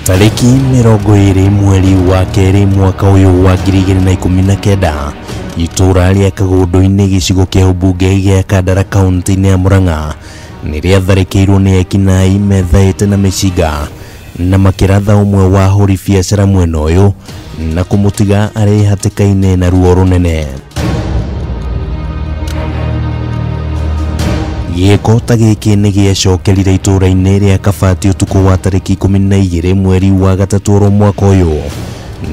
Tariki 20 mweri wa keri mwaka uyu wa 2019 ituura ria Kagundu-ini gicigo kia umbunge gia Kandara kaunti-ini ya Muranga niriatharikirwo ni ekinai methaite na micinga na makiratha umwe wa huri biacara mwena uyu na kumutiga ari hatikaine na ruo runene. Ciiko ta giki ni giacokerire ituura-ini ria Kabati utuku wa tariki 12 mweri wa gatatu mwaka uyu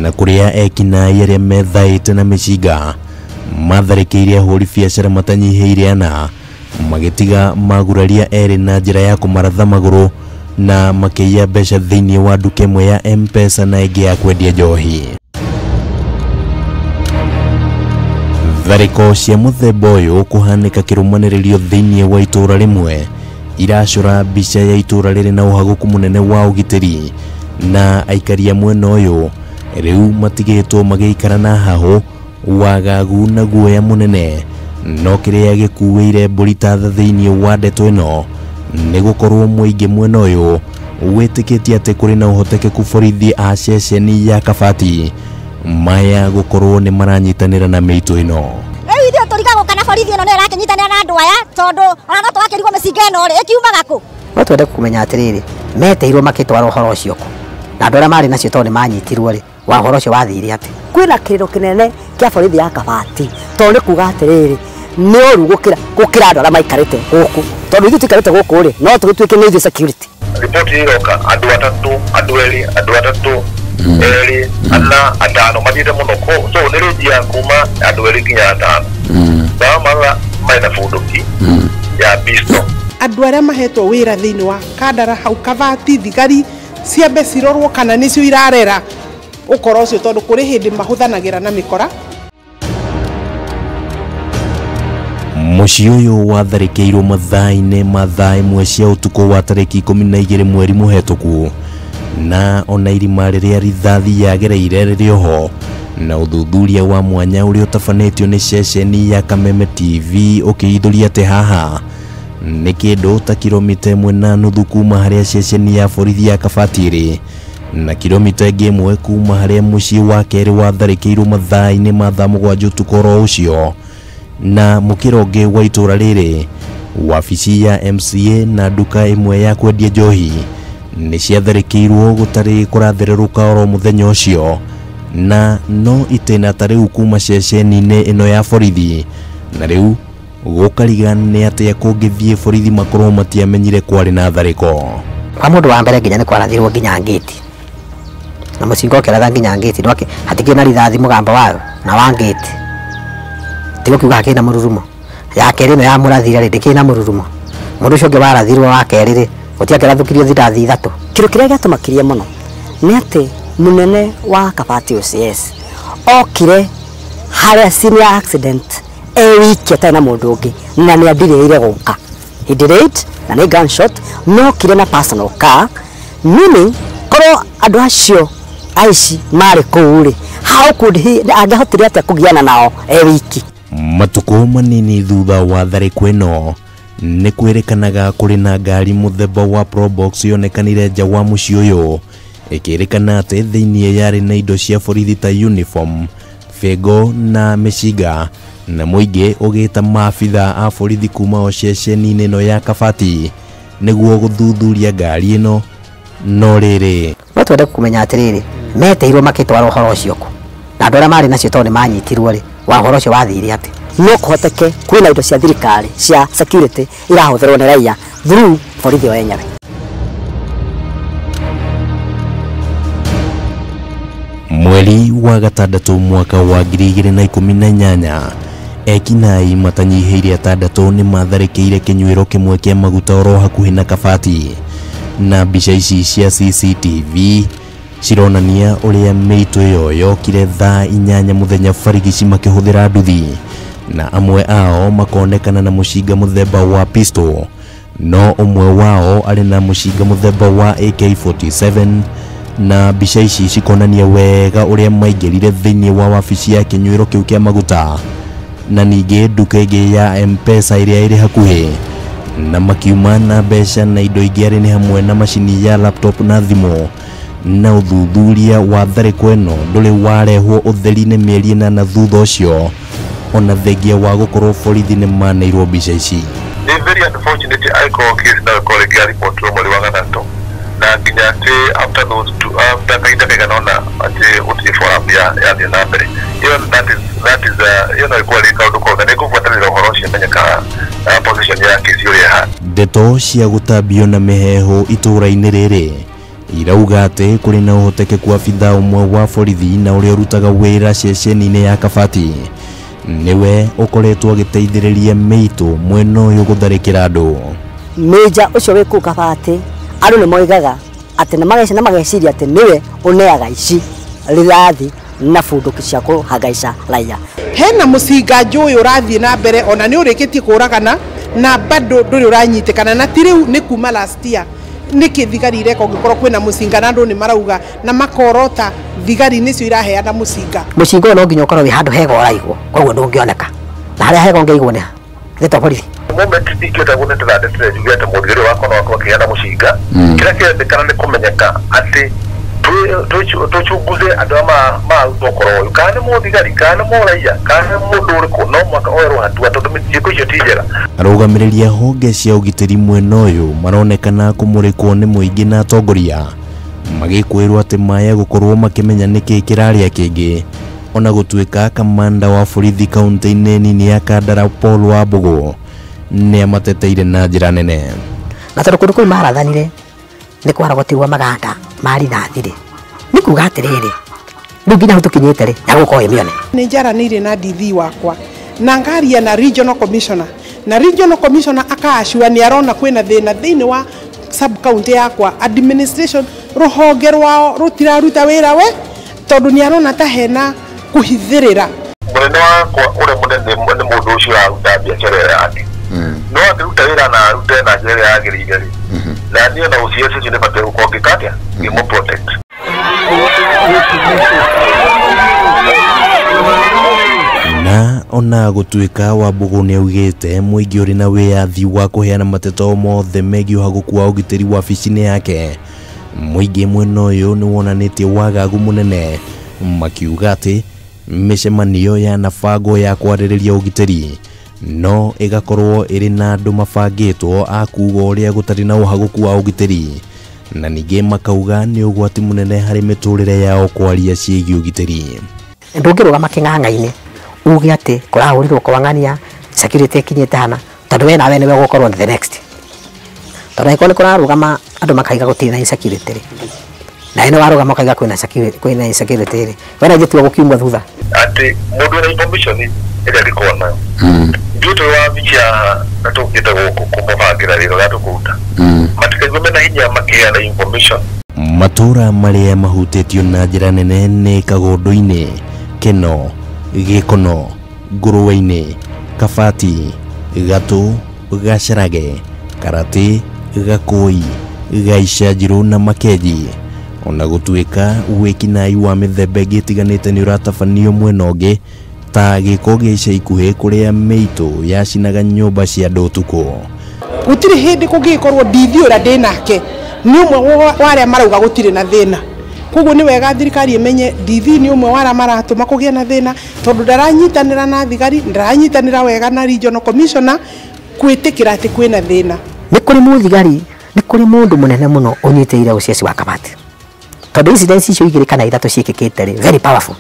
na kuria ekinai aria methaite na micinga matharikire huri biacara matanyihiire ana magitiga maguraria eri na njira ya kumaratha maguru na makiya mbeca thiini wa nduka imwe ya M-Pesa na ingi ya kwendia njohi. Thariko cia muthemba uyu kuhanika kirumaniririo thiini wa ituura rimwe iracura mbica ya ituura riri na uhaguku munene wa ugitiri na aikaria mwena uyu riu matigitwo magiikara na hahu wagagu na guoya munene no kiria gikuire mburi tatha thiini wa ndeto ino ni gukorwo muingi mwena uyu witikitie ati kuri na uhotekeku borithi a ceceni ya Kabati maya gukorwo ni maranyitanira na miito ino. Ithio turigagwo kana borithi ino ni irakinyitanira na andu aya tondu ona no twakirigwo micinga ino ri ikiumaga ku. No twende kumenya atiriri meteirwo makitwara uhoro ucio ku na andu aria mari nacio tondu ni manyitirwo ri wa uhoro ucio wathire ati kwina kiriro kinene kia borithi ya Kabati tondu kuga atiriri ni oru gukira andu aria maikarite guku tondu ithu tikarite guku ri no tugituike ni ithu security. Ripoti iroka andu atatu eri ana atano mathite muno ko so nirijia kuma andu eri kinya atano mara maina funduki ya pisto andu aria mahetwo wira thiini wa Kandara hau Kabati thigari ciambe cirorwo kana nicio irarera ukoro ucio tondu kuri hindi mahuthanagira na mikora. Mucii uyu watharikirwo mathaa imwe cia utuku wa tariki 12 mweri muhetũku na ona irima riria rithathi yagereire ririoho na uthuthuria wa mwanya uria utafanitio ni ceceni ya Kameme TV ukiithuria ati haha ni kindu ta kilomita 1.5 kuma haria ceceni ya borithi ya Kabati ri na kilomita 1 kuma haria mucii wa keri watharikirwo mathaa-ini ma thaa 7 utuku ucio na mukironge wa itura riri wabici ya MCA na nduka imwe ya kwendia njohi ni ciatharikirwo gutari kurathiruka oro muthenya ucio na no itena tariu kuma ceceni-ini ino ya borithi na riu gukarigana atia kungithie borithi makorwo matiamenyire kwari na thariko. Kwa mundu wa mbere nginya ni kwarathirwo nginya ngiti na mucinga ukiratha nginya ngiti ndoke hatikio na rithathi mugamba wayo na wa ngiti tigo kiuga akina mururumo ya keri no ya murathira ri ndikina mururumo mundu ucio ngi warathirwo wa keri ri utiakirathukirwo thirathi ithatu. Kiro kiria giatumakirie muno ni ati munene wa Kabati OCS okire haria senior accident wiki tena mundu ungi na ni andireire guka he delayed na ni gunshot no kire na personal car meaning koro andu acio aici mari kuuri how could he angehotire atia kugiana nao wiki. Matuku manini thutha wa thariko ino ni kwirikanaga kuri na ngari muthemba wa probox yonekanire nja wa mucii uyu ikirikana ati thiini yari na indo cia borithi ta uniform fego na micinga na muingi ugita maabitha a borithi kuma o ceceni-ini ino ya Kabati niguo guthuthuria ngari ino no riri no twende kumenya atiriri meteirwo makitwara uhoro ucio ku na andu aria mari nacio tondu ni manyitirwo ri wa uhoro ucio wathire ati no kuhoteke kwina indo cia thirikari cia security irahuthirwo ni raia through borithi o enyewe. Mweri wa gatandatu mwaka wa 2018 ekinai matanyihiire atandatu ni matharikire kinywiro kimwe kia maguta oro hakuhi na Kabati na mbica ici cia CCTV cironania uria miito iyo yokire thaa 8 muthenya barigici makihuthira nduthi na amwe ao makonekana na mucinga muthemba wa pistol no umwe wao ari na mucinga muthemba wa AK47 na mbica ici cikonania wega uria maingirire thiini wa wabici ya kinywiro kiu kia maguta na ningi nduka ingi ya M-Pesa iria iri hakuhi na makiuma na mbeca na indo ingi ari ni hamwe na macini ya laptop na thimu na uthuthuria wa tharĩko ĩno ndũrĩ warehwo ũtheri-inĩ mĩeri 8 thutha ũcio, ona thengia wa gũkorwo borithi nĩ maneirwo mbica ici. Ni very unfortunate aiko case na kole kia report ro mweri wa gatatu na nginya ati after those two kaita kanona ati utifora ya na mbere. That is you know kwa lika uduko na nikufuatilia uhoro cio menyeka position ya kesi uri ha. Ndeto cia gũtambio na mĩheho itũũra-inĩ rĩrĩ irauga atĩ kũrĩ na ũhotekeku abithaa ũmwe wa borithi na ũrĩa ũrutaga wĩra ceceni-inĩ ya Kabati niwe ũkoretwo agĩteithĩrĩria mĩitũ mwena ũyũ gũtharĩkĩra andũ. Meja ũcio wĩ kũu Kabati andũ nĩ moigaga atĩ nĩ mageciria atĩ niwe ũneaga ici rithathi na bunduki cia kũhangaica raia. Hena mucinga njũĩ ũrathiĩ na mbere ona nĩ ũrĩkĩtie kũragana na bado ndũrĩ ũranyitĩkana na ti rĩu nĩ kuma last year nĩkĩ thigari ireka ũngĩkorwo kwĩna mucinga na andũ nĩ marauga na makorota thigari nĩcio iraheana mucinga. Mucinga no nginya ũkorwo wĩ handũ hega ũraigwo koguo ndũngĩoneka na harĩa hega ũngĩigwo nĩ gĩtwa borithi. Moment tikĩota gũnetera ndetere juge ati mũthigari wakwa no akorwo akĩheana mucinga kĩrĩa kĩrendekana nĩ kũmenyeka atĩ tuchunguze andũ ma gukorwo kana nĩ mũthigari kana nĩ mũraia kana mũndũ ũrĩkũ no mwaka oerwo hatua tondũ ciĩko icio ti njega. Arũgamĩrĩria honge cia ugitiri mwena ũyũ maronekana kũmũrĩkwo nĩ mũingĩ na atongoria magĩkwĩrwo atĩ maya gũkorwo makĩmenya nĩkĩ kĩrarĩa kĩngĩ, ona gũtuĩka kamanda wa borithi kaunti-inĩ nini ya Kandara Paul wa Mbogo nĩ amateteire na njĩra nene. Na tondũ kũndũ kũu marathanire nĩ kwaragotirwo maganda mari na thirĩ nĩ kuga atĩrĩrĩ rĩu nginya tũkinyĩte rĩ ya gũkorwo ĩmĩone. Nĩ njaranĩire na DV wakwa na ngaria na regional commissioner na regional commissioner akaashua nĩ arona kwĩna thĩna thĩinĩ wa sub county yakwa administration rũhonge rwao rũtiraruta wĩra we tondũ nĩ arona ta hena kuhithĩrĩra. Munene wakwa ũrĩa munene nĩ mũndũ ũcio aruta biacara yake no angĩruta wĩra na arute na njĩra yagĩrĩire rĩ na niĩ na ũciari ũcio nĩ batiĩ gũkorwo ngĩkatĩa ngĩmũ protect. Na ona gũtuĩka wa Mbogo nĩ augĩte mũingĩ ũrĩ na wĩyathi wa kũheana mateto mothe megiĩ ũhaguku wa ũgitĩri wabici-inĩ yake, mũingĩ mwena ũyũ nĩ wonanĩtie wagagu mũnene makiuga atĩ mĩcemanio ya nabango ya kwarĩrĩria ũgitĩri no ĩgakorwo ĩrĩ na andũ mabangĩtwo a kuuga ũrĩa gũtarĩ na ũhaguku wa ũgitĩri, na ningĩ makauga nĩ ũgwati mũnene harĩ mĩtũrĩre yao kwaria ciĩgiĩ ũgitĩri. Ndũngĩrũgama kĩng'ang'a-inĩ uge atĩ kũrahũrĩrwo kwang'ania security ĩkinyĩte hana tondũ we nawe nĩwe ũgũkorwo the next. Tondũ angĩkorwo nĩ kũrarũgama andũ makaiga gũtirĩ na insecurity rĩ na ĩno warũgama ũkaiga kwĩna insecurity rĩ we na njĩtua gũkiumwo thutha. Atĩ mũndũ wĩna information ĩrĩa angĩkorwo nayo ndutu wa bicha na tũkĩte gũkũ kũmũbangĩra wĩra ũrĩa tũkũruta matikaigua mena hinya makĩheana information. Matũũra marĩa mahutĩtio na njĩra nene nĩ Kagondu-inĩ, Keno, Gĩkono, Ngũrwe-inĩ, Kabati, Gatũ, Gacarage, Karatĩ, Gakũi, Gaicanjirũ na Makenji. Ona gũtuĩka wĩkinai wa mĩthemba ĩngĩ ĩtiganĩte nĩ ũratabanio mwena ũngĩ ta gĩko gĩa ica ikuhĩ kũrĩa mĩitũ yacinaga nyũmba cia andũ ũtukũ. Gũtirĩ hĩndĩ kũngĩkorwo DV ũrĩa ndĩ nake nĩ ũmwe wa arĩa marauga gũtirĩ na thĩna. Koguo nĩ wega thirikari ĩmenye DV nĩ ũmwe wa arĩa maratũma kũgĩe na thĩna tondũ ndaranyitanĩra na thigari, ndaranyitanĩra wega na regional commissioner kwĩtĩkĩra atĩ kwĩna thĩna. Nĩ kũrĩ mũthigari, nĩ kũrĩ mũndũ mũnene mũno ũnyitĩire ũciari wa Kabati. Tondũ incidents icio igĩrĩ kana ithatũ ciĩkĩkĩte rĩ very powerful.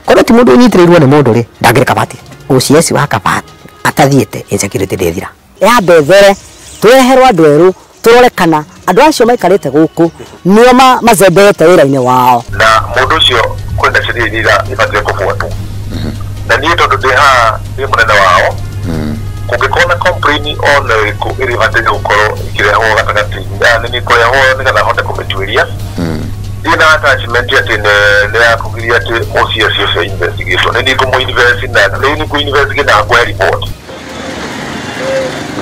Korwo ti mũndũ ũnyitĩrĩirwo nĩ mũndũ rĩ ndangĩrĩ Kabati. Ũciari wa Kabati atathiĩte insecurity ndĩthira. Yambe there tweherwo andũ erũ tũrore kana andũ acio maikarĩte gũkũ nĩo mazembete wĩra-inĩ wao. Na mũndũ ũcio kwenda ciria iria ibatiĩ kũbuatwo. Na niĩ tondũ ndĩ haha ndĩ mũnene wao kũngĩkorwo na complain ona ĩrĩkũ ĩrĩa ibatiĩ gũkorwo ĩkĩrehwo gatagatĩ-inĩ nĩ kũrehwo nĩgetha hote kũmĩtuĩria ina attachment atĩ nĩ yakũgiria atĩ OCS ũcio investigation nĩ ngũmũ invest na nĩ ngũ invest na ngwe report.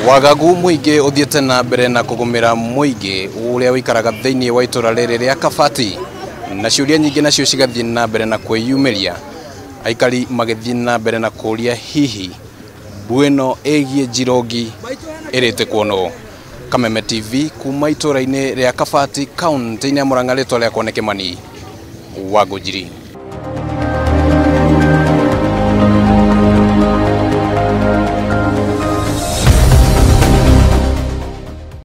Wagagu mũingĩ ũthiĩte na mbere na kũgũmĩra mũingĩ ũrĩa ũikaraga thĩinĩ wa itũũra rĩrĩ rĩa Kabati, na ciũria nyingĩ nacio cigathiĩ na mbere na kwĩyumĩria, aikari magĩthiĩ na mbere na kũũria hihi mbuĩ ĩno ĩgiĩ njirongi ĩrĩte kuonwo. Kameme TV kuma ituura-ini ria Kabati kaunti-ini ya Muranga ritwa ria Kimani wa Ngunjiri.